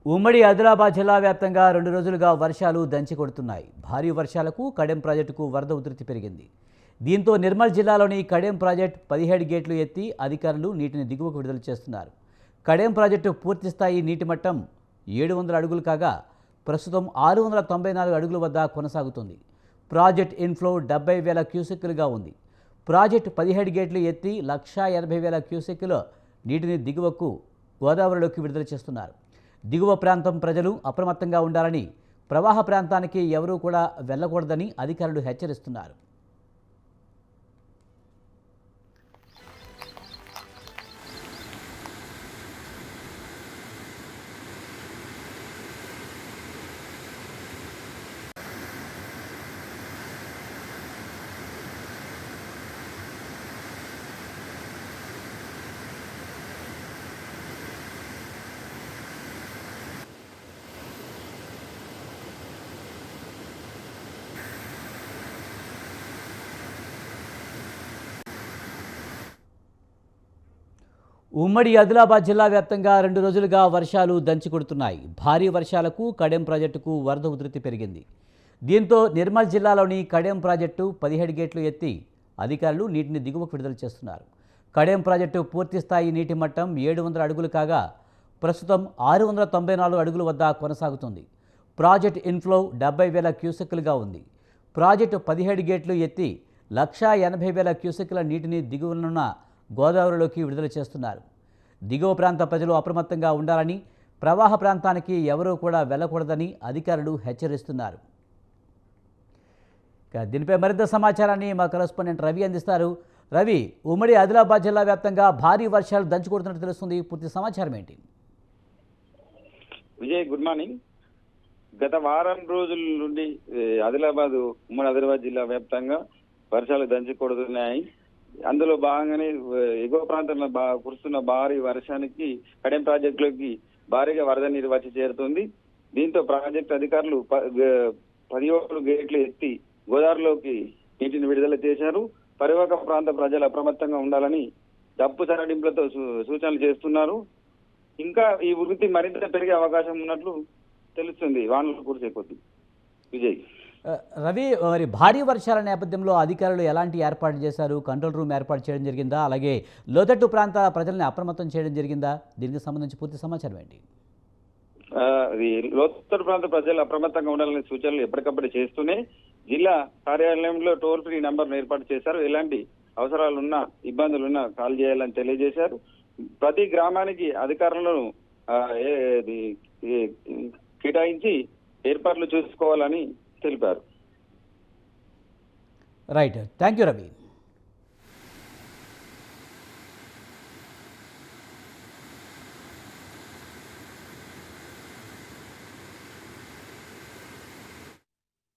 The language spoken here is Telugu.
ఉమ్మడి ఆదిలాబాద్ జిల్లా వ్యాప్తంగా 2 రోజులుగా వర్షాలు దంచి కొడుతున్నాయి. భారీ వర్షాలకు కడెం ప్రాజెక్టుకు వరద ఉధృతి పెరిగింది. దీంతో నిర్మల్ జిల్లాలోని కడెం ప్రాజెక్టు 17 గేట్లు ఎత్తి అధికారులు నీటిని దిగువకు విడుదల చేస్తున్నారు. కడెం ప్రాజెక్టు పూర్తిస్థాయి నీటి మట్టం 700 అడుగులు కాగా ప్రస్తుతం 694 అడుగుల వద్ద కొనసాగుతుంది. ప్రాజెక్ట్ ఇన్ఫ్లో 70,000 క్యూసెక్కులుగా ఉంది. ప్రాజెక్టు 17 గేట్లు ఎత్తి 1,80,000 క్యూసెక్కుల నీటిని దిగువకు గోదావరిలోకి విడుదల చేస్తున్నారు. దిగువ ప్రాంతం ప్రజలు అప్రమత్తంగా ఉండాలని, ప్రవాహ ప్రాంతానికి ఎవరూ కూడా వెళ్లకూడదని అధికారులు హెచ్చరిస్తున్నారు. ఉమ్మడి ఆదిలాబాద్ జిల్లా వ్యాప్తంగా 2 రోజులుగా వర్షాలు దంచికొడుతున్నాయి. భారీ వర్షాలకు కడెం ప్రాజెక్టుకు వరద ఉధృతి పెరిగింది. దీంతో నిర్మల్ జిల్లాలోని కడెం ప్రాజెక్టు 17 గేట్లు ఎత్తి అధికారులు నీటిని దిగువకు విడుదల చేస్తున్నారు. కడెం ప్రాజెక్టు పూర్తిస్థాయి నీటి మట్టం 700 అడుగులు కాగా ప్రస్తుతం 694 అడుగుల వద్ద కొనసాగుతుంది. ప్రాజెక్టు ఇన్ఫ్లో 70,000 క్యూసెక్కులుగా ఉంది. ప్రాజెక్టు 17 గేట్లు ఎత్తి 1,80,000 క్యూసెక్కుల నీటిని దిగువనున్న గోదావరిలోకి విడుదల చేస్తున్నారు. దిగువ ప్రాంత ప్రజలు అప్రమత్తంగా ఉండాలని, ప్రవాహ ప్రాంతానికి ఎవరూ కూడా వెళ్లకూడదని అధికారులు హెచ్చరిస్తున్నారు. దీనిపై మరింత సమాచారాన్ని మా కరెస్పాండెంట్ రవి అందిస్తారు. రవి, ఉమ్మడి ఆదిలాబాద్ జిల్లా వ్యాప్తంగా భారీ వర్షాలు దంచుకొడుతున్నట్టు తెలుస్తుంది. పూర్తి సమాచారం ఏంటి? Vijay, good morning. గత వారం రోజుల నుండి ఉమ్మడి ఆదిలాబాద్ జిల్లా వ్యాప్తంగా వర్షాలు దంచి కొడుతున్నాయి. అందులో భాగంగానే ఎగువ ప్రాంతంలో కురుస్తున్న భారీ వర్షానికి కడెం ప్రాజెక్టులోకి భారీగా వరద నీరు వచ్చి చేరుతుంది. దీంతో ప్రాజెక్టు అధికారులు 17 గేట్లు ఎత్తి గోదావరిలోకి నీటిని విడుదల చేశారు. పరివాహక ప్రాంత ప్రజలు అప్రమత్తంగా ఉండాలని డప్పు సడలింపులతో సూచనలు చేస్తున్నారు. ఇంకా ఈ ఉధృతి మరింత పెరిగే అవకాశం ఉన్నట్లు తెలుస్తుంది వానలు కురిసే కొద్దీ. విజయ్, రవి, మరి భారీ వర్షాల నేపథ్యంలో అధికారులు ఎలాంటి ఏర్పాటు చేశారు? కంట్రోల్ రూమ్ ఏర్పాటు చేయడం జరిగిందా? అలాగే లోతట్టు ప్రాంత ప్రజల్ని అప్రమత్తం చేయడం జరిగిందా? దీనికి సంబంధించి పూర్తి సమాచారం ఏంటి? లోతట్టు ప్రాంత ప్రజలు అప్రమత్తంగా ఉండాలనే సూచనలు ఎప్పటికప్పుడు చేస్తూనే జిల్లా కార్యాలయంలో టోల్ ఫ్రీ నంబర్ను ఏర్పాటు చేశారు. ఎలాంటి అవసరాలున్నా, ఇబ్బందులున్నా కాల్ చేయాలని తెలియజేశారు. ప్రతి గ్రామానికి అధికారులను కేటాయించి ఏర్పాట్లు చూసుకోవాలని తెలిపారు. Right, thank you Ravi.